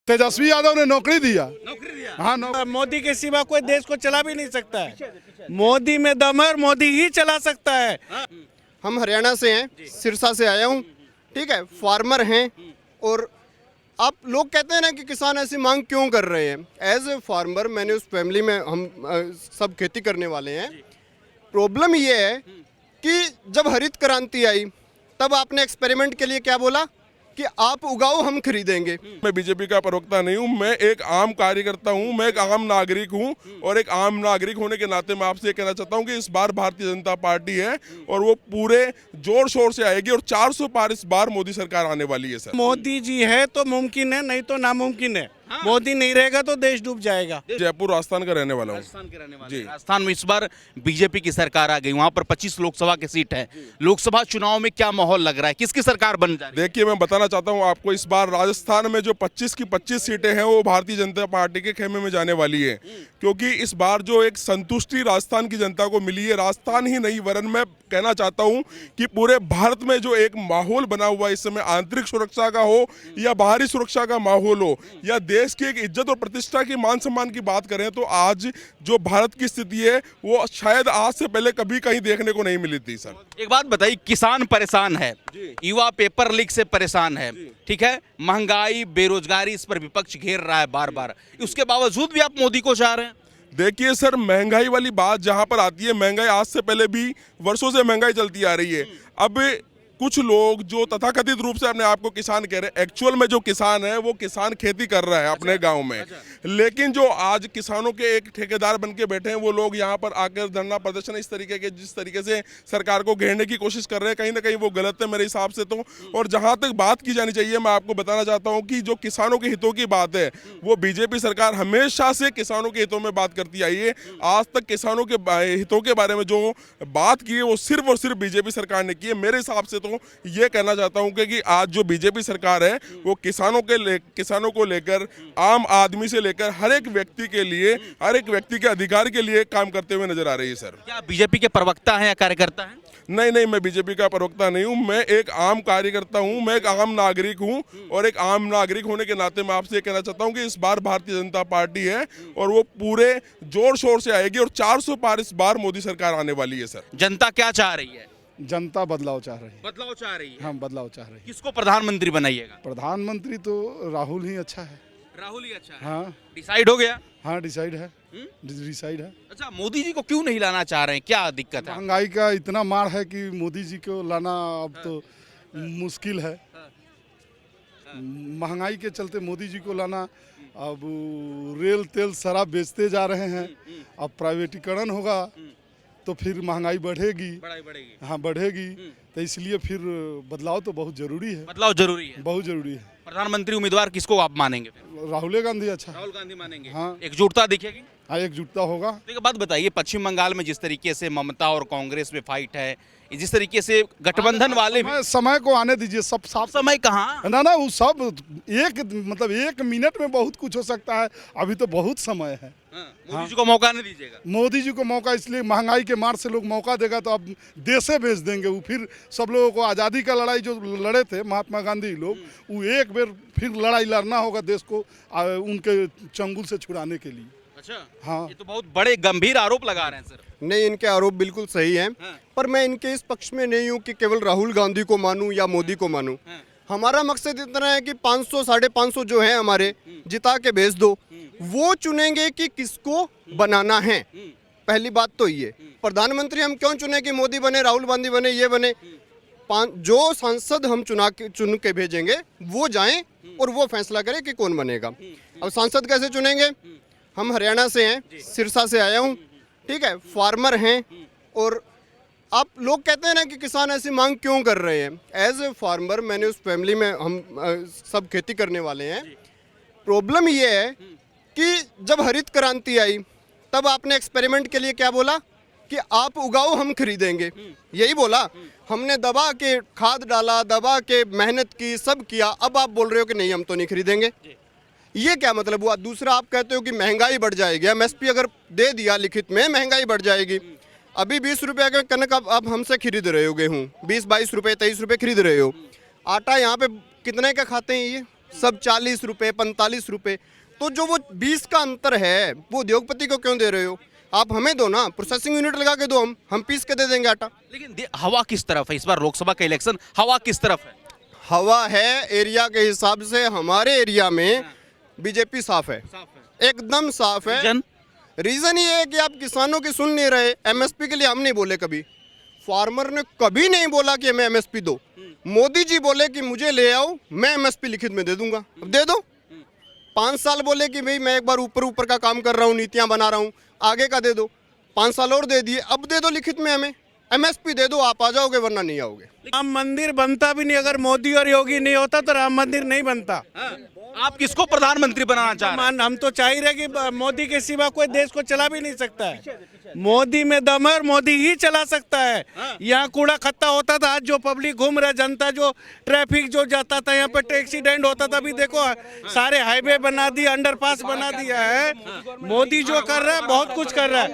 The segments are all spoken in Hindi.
तेजस्वी यादव ने नौकरी दिया। हाँ मोदी के सिवा कोई देश को चला भी नहीं सकता है। मोदी में दम है, मोदी ही चला सकता है। हम हरियाणा से हैं, सिरसा से आया हूँ, ठीक है, फार्मर हैं। और आप लोग कहते हैं ना कि किसान ऐसी मांग क्यों कर रहे हैं। एज ए फार्मर मैंने उस फैमिली में हम सब खेती करने वाले हैं। प्रॉब्लम ये है कि जब हरित क्रांति आई तब आपने एक्सपेरिमेंट के लिए क्या बोला कि आप उगाओ हम खरीदेंगे। मैं बीजेपी का प्रवक्ता नहीं हूं, मैं एक आम कार्यकर्ता हूं, मैं एक आम नागरिक हूं। और एक आम नागरिक होने के नाते मैं आपसे ये कहना चाहता हूं कि इस बार भारतीय जनता पार्टी है और वो पूरे जोर शोर से आएगी और 400 पार इस बार मोदी सरकार आने वाली है। सर मोदी जी है तो मुमकिन है, नहीं तो नामुमकिन है। मोदी नहीं रहेगा तो देश डूब जाएगा। जयपुर राजस्थान का रहने वाला हूँ। राजस्थान के रहने वाले जी। हैं। राजस्थान में इस बार बीजेपी की सरकार आ गई, वहां पर 25 लोकसभा की सीट है। लोकसभा चुनाव में क्या माहौल लग रहा है, किसकी सरकार बन जा रही है? देखिए, मैं बताना चाहता हूं आपको, इस बार राजस्थान में जो 25 की 25 सीटें हैं वो भारतीय जनता पार्टी के खेमे में जाने वाली है। क्योंकि इस बार जो एक संतुष्टि राजस्थान की जनता को मिली है, राजस्थान ही नहीं वरन मैं कहना चाहता हूं कि पूरे भारत में जो एक माहौल बना हुआ है इस समय, आंतरिक सुरक्षा का हो या बाहरी सुरक्षा का माहौल हो या देश की एक इज्जत और प्रतिष्ठा की, मान सम्मान की बात करें तो आज जो भारत की स्थिति है वो शायद आज से पहले कभी कहीं देखने को नहीं मिली थी। सर एक बात बताइए, किसान परेशान है, युवा पेपर लीक से परेशान है, ठीक है, महंगाई बेरोजगारी, इस पर विपक्ष घेर रहा है बार बार, उसके बावजूद भी आप मोदी को चाह रहे हैं। देखिए सर, महंगाई वाली बात जहां पर आती है, महंगाई आज से पहले भी वर्षों से महंगाई चलती आ रही है। अब कुछ लोग जो तथाकथित रूप से अपने आप को किसान कह रहे हैं, एक्चुअल में जो किसान है वो किसान खेती कर रहा है अपने गांव में। लेकिन जो आज किसानों के एक ठेकेदार बन के बैठे हैं वो लोग यहाँ पर आकर धरना प्रदर्शन इस तरीके के, जिस तरीके से सरकार को घेरने की कोशिश कर रहे हैं, कहीं ना कहीं वो गलत है मेरे हिसाब से तो। और जहाँ तक बात की जानी चाहिए, मैं आपको बताना चाहता हूँ कि जो किसानों के हितों की बात है वो बीजेपी सरकार हमेशा से किसानों के हितों में बात करती आई है। आज तक किसानों के हितों के बारे में जो बात की है वो सिर्फ और सिर्फ बीजेपी सरकार ने की है। मेरे हिसाब से तो ये कहना चाहता हूं कि आज जो बीजेपी सरकार है वो किसानों को लेकर, आम आदमी से लेकर हर एक व्यक्ति के लिए, हर एक व्यक्ति के अधिकार के लिए काम करते हुए नजर आ रही है। सर क्या बीजेपी के प्रवक्ता हैं या कार्यकर्ता हैं? नहीं, मैं बीजेपी का प्रवक्ता नहीं हूं, मैं एक आम कार्यकर्ता हूं, मैं एक आम नागरिक हूं। और एक आम नागरिक होने के नाते मैं आपसे ये कहना चाहता हूं कि इस बार भारतीय जनता पार्टी है और वो पूरे जोर शोर से आएगी और 400 पार इस बार मोदी सरकार आने वाली है। सर जनता क्या चाह रही है? जनता बदलाव चाह रही है। बदलाव चाह रही है। हाँ, बदलाव चाह रही है। किसको प्रधानमंत्री बनाइएगा? प्रधानमंत्री तो राहुल ही अच्छा है। राहुल ही अच्छा है। हाँ, डिसाइड हो गया? हाँ डिसाइड है। डिसाइड है। अच्छा, मोदी जी को क्यों नहीं लाना चाह रहे हैं, क्या दिक्कत है? महंगाई का इतना मार है कि मोदी जी को लाना अब तो मुश्किल है। महंगाई के चलते मोदी जी को लाना, अब रेल तेल शराब बेचते जा रहे हैं, अब प्राइवेटीकरण होगा तो फिर महंगाई बढ़ेगी। हाँ बढ़ेगी, तो इसलिए फिर बदलाव तो बहुत जरूरी है। बदलाव जरूरी है, बहुत जरूरी है। प्रधानमंत्री उम्मीदवार किसको आप मानेंगे फिर? राहुल गांधी अच्छा है। राहुल गांधी मानेंगे। हाँ। एकजुटता दिखेगी? हाँ, एकजुटता होगा। तो एक बात बताइए, पश्चिम बंगाल में जिस तरीके से ममता और कांग्रेस में फाइट है, जिस तरीके से गठबंधन वाले भी, समय को आने दीजिए, सब साफ समय कहाँ? ना वो सब एक मिनट में बहुत कुछ हो सकता है, अभी तो बहुत समय है। मोदी जी को मौका नहीं दीजिएगा? मोदी जी को मौका इसलिए, महंगाई के मार से लोग मौका देगा तो अब देशे भेज देंगे वो। फिर सब लोगों को आज़ादी का लड़ाई जो लड़े थे महात्मा गांधी लोग, वो एक बार फिर लड़ाई लड़ना होगा देश को उनके चंगुल से छुड़ाने के लिए। अच्छा, हाँ, ये तो बहुत बड़े गंभीर आरोप लगा रहे हैं सर। नहीं, इनके आरोप बिल्कुल सही हैं। पर मैं इनके इस पक्ष में नहीं हूँ कि केवल राहुल गांधी को मानूं या मोदी को मानूं। हमारा मकसद इतना है कि 500 550 जो है हमारे, जिता के भेज दो, वो चुनेंगे कि किसको बनाना है। पहली बात तो ये, प्रधानमंत्री हम क्यों चुने कि मोदी बने, राहुल गांधी बने, ये बने। जो सांसद हम चुन के भेजेंगे वो जाएं और वो फैसला करें कि कौन बनेगा। अब सांसद कैसे चुनेंगे? हम हरियाणा से हैं, सिरसा से आया हूँ, ठीक है, फार्मर हैं। और आप लोग कहते हैं ना कि किसान ऐसी मांग क्यों कर रहे हैं। एज ए फार्मर मैंने उस फैमिली में हम सब खेती करने वाले हैं। प्रॉब्लम ये है कि जब हरित क्रांति आई तब आपने एक्सपेरिमेंट के लिए क्या बोला कि आप उगाओ हम खरीदेंगे, यही बोला। हमने दबा के खाद डाला, दबा के मेहनत की, सब किया। अब आप बोल रहे हो कि नहीं हम तो नहीं खरीदेंगे। ये क्या मतलब हुआ? दूसरा, आप कहते हो कि महंगाई बढ़ जाएगी। एमएसपी अगर दे दिया लिखित में, महंगाई बढ़ जाएगी। अभी 20 रुपये का कनक आप हमसे खरीद रहे हो, गेहूँ 20-22 रुपये 23 रुपये खरीद रहे हो। आटा यहाँ पे कितने का खाते हैं? ये सब 40 रुपए 45 रुपए। तो जो वो 20 का अंतर है वो उद्योगपति को क्यों दे रहे हो? आप हमें दो ना, प्रोसेसिंग यूनिट लगा के दो, हम पीस के दे देंगे आटा। लेकिन हवा किस तरफ है इस बार लोकसभा का इलेक्शन, हवा किस तरफ है? हवा है एरिया के हिसाब से हमारे एरिया में बीजेपी साफ है, एकदम साफ है। रीजन ये है कि आप किसानों की सुन नहीं रहे। एमएसपी के लिए हम नहीं बोले कभी, फार्मर ने कभी नहीं बोला कि हमें एमएसपी दो। मोदी जी बोले कि मुझे ले आओ, मैं एमएसपी लिखित में दे दूंगा, अब दे दो। 5 साल बोले कि भाई मैं एक बार ऊपर का काम कर रहा हूँ, नीतियाँ बना रहा हूँ, आगे का दे दो। 5 साल और दे दिए, अब दे दो लिखित में, हमें एमएसपी दे दो, आप आ जाओगे वरना नहीं आओगे। राम मंदिर बनता भी नहीं, अगर मोदी और योगी नहीं होता तो राम मंदिर नहीं बनता। आप किसको प्रधानमंत्री बनाना चाह रहे हैं? हम तो चाह ही रहे कि मोदी के सिवा कोई देश को चला भी नहीं सकता है। मोदी में दम है और मोदी ही चला सकता है। यहाँ कूड़ा खत्ता होता था, आज जो पब्लिक घूम रहा, जनता जो ट्रैफिक जो जाता था, यहाँ पे एक्सीडेंट होता था, अभी देखो सारे हाईवे बना दिया, अंडरपास बना दिया है। मोदी जो कर रहा है बहुत कुछ कर रहा है।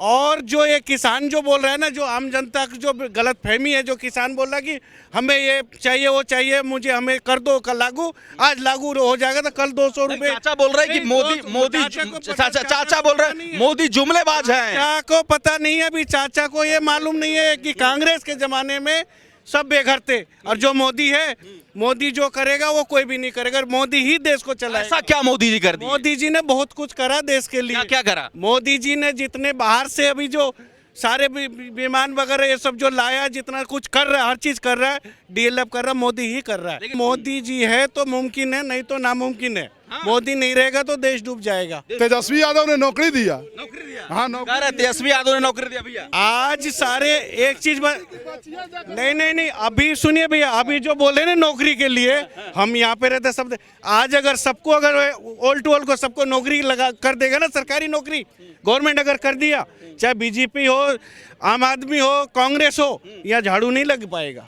और जो ये किसान जो बोल रहा है ना, जो आम जनता की जो गलत फहमी है, जो किसान बोल रहा है कि हमें ये चाहिए वो चाहिए, मुझे हमें कर दो कल लागू, आज लागू हो जाएगा तो कल 200 रुपए। चाचा बोल रहे हैं कि मोदी चाचा बोल रहे हैं मोदी जुमलेबाज हैं। चाचा को पता नहीं है, अभी चाचा को ये मालूम नहीं है कि कांग्रेस के जमाने में सब बेघर थे, और जो मोदी है, मोदी जो करेगा वो कोई भी नहीं करेगा, मोदी ही देश को चलाएगा। ऐसा क्या मोदी जी कर दिया? मोदी जी ने बहुत कुछ करा देश के लिए। क्या क्या करा? मोदी जी ने जितने बाहर से अभी जो सारे विमान वगैरह ये सब जो लाया, जितना कुछ कर रहा है, हर चीज कर रहा है, डेवलप कर रहा है, मोदी ही कर रहा है। मोदी जी है तो मुमकिन है, नहीं तो नामुमकिन है। मोदी नहीं रहेगा तो देश डूब जाएगा। तेजस्वी यादव ने नौकरी दिया। हाँ, कह रहे तेजस्वी यादव ने नौकरी दिया भैया। आज सारे एक चीज नहीं, अभी सुनिए भैया, अभी जो बोले ना नौकरी के लिए, हम यहाँ पे रहते सब। आज अगर सबको, अगर ऑल टू ऑल को सबको नौकरी लगा कर देगा ना, सरकारी नौकरी गवर्नमेंट अगर कर दिया, चाहे बीजेपी हो, आम आदमी हो, कांग्रेस हो, यहाँ झाड़ू नहीं लग पाएगा।